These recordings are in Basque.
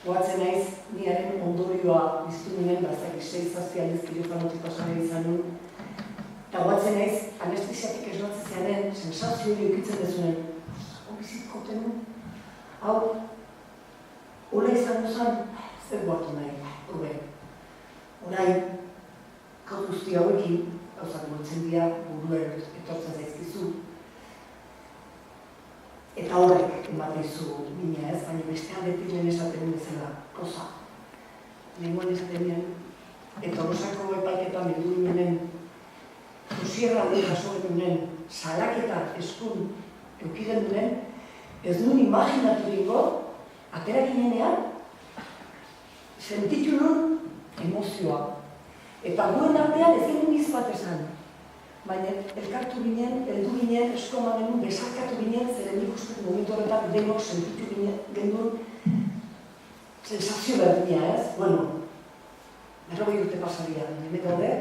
Goatzen naiz, niaren ondorioa biztu nuen, bazak 6-7 aldiz kirofanotik pasare izan nuen. Eta goatzen naiz, anestesiatik esnatzen zeanen, sensazio hori eukitzen dezunen. Bizitko tenu, hau, hola izan duzan, zer guatu nahi, horbe. Horai, gau guzti hauekin, gauzak moitzen dira, buruen etortzen zaizkizu. Eta horrek emateizu bina ez, baina beste aldetik lehen esaten bezala, koza. Lehenkoan esaten nien, eta horosako epaiketa mendu ninen, dosierra hori jaso genuen, salaketa eskun eukiden duen, ez nuen imaginatu dingo, atera ginenean, sentitu nun emozioa. Eta guen artean ez genuen izbat esan. Baina elkartu ginen, heldu ginen, eskoman genuen, besarkatu ginen, zeren nik uste momentu horretan denok sentitu genuen sensazio berdina ez. Bueno, 40 urte pasaria, hemen gaude,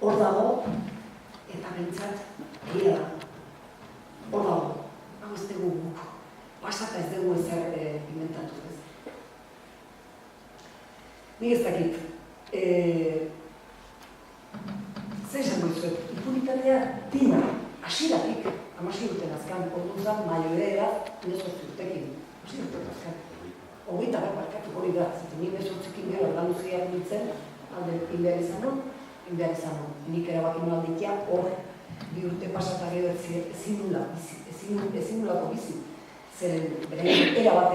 hor dago, eta bentsat, egia da. Hor dago, hau ez dugu guk, pasata ez dugu ezer inventatu ez. Nik ez dakit, zer esango izuet, impunitatea dina, asiratik, 16 urten azkan, orduzan maiorea 18 urtekin, 16 urten azkan. 20 bat barkatu hori da, zaten nik 18ekin gero Andaluziak nintzen, alde inbehar izan nun, nik erabaki nola ditia hor, 2 urte pasata gero ezin nulako bizi, zeren bere erabat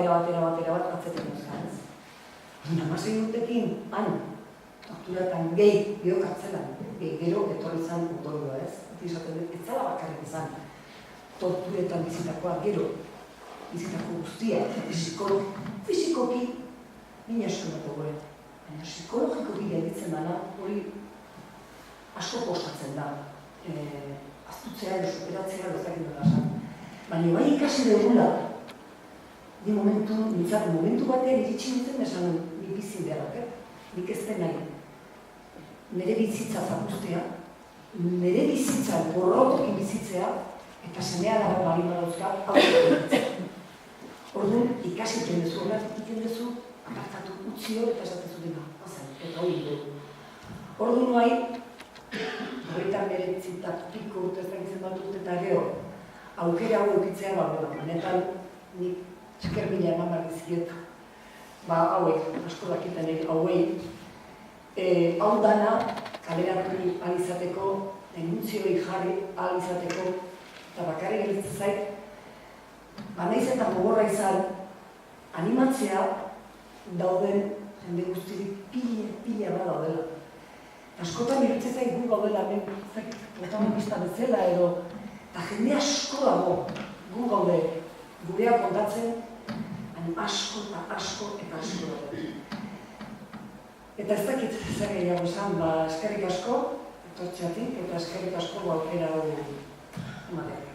atzeten duzkan ez. 16 urtekin, torturatan gehi kartzelan, gero etorri izan ondorioa ez. Esaten dut, ez zala bakarrik izan torturetan bizitakoa, gero bizitako guztia, fizikoki, nina asko nato gore. Baina psikologikoki gelditzen dana, hori asko kostatzen da. Aztutzea edo superatzea bezakin dut esan. Baina bai ikasi dugula, momentu batean iritsi nintzen esan ni bizi beharrak, nik ez den nahi. Nere bizitza zapustea, nere bizitza borrotokin bizitzea, eta semea dago marina dauzkat, hau da. Orduan, ikasiten duzu, horretik egiten duzu, apartatu utzio eta esatezu dena, eta hori dugu. Orduan bai, horretan bere bizitza piko urte ez dakitzen bat urte eta gero, aukera hau eukitzea bagoela. Benetan, nik txiker mila eman behar diziet, hauek, asko dakiten hauei, hau dana, kaleratu alizateko, denuntzioei jarri alizateko, eta bakarrik gelditzen zait, naiz eta gogorra izan, animatzea dauden jende guztirik pila bat daudela. Askotan irutzen zait gu gaudela, protagonista bezala edo, eta jende asko dago gu gaude, gurea kontatzen, asko eta asko daude. Eta ez dakit zer gehiago esan, eskerrik asko, etortzeatik, eta eskerrik asko aukera hori ematen.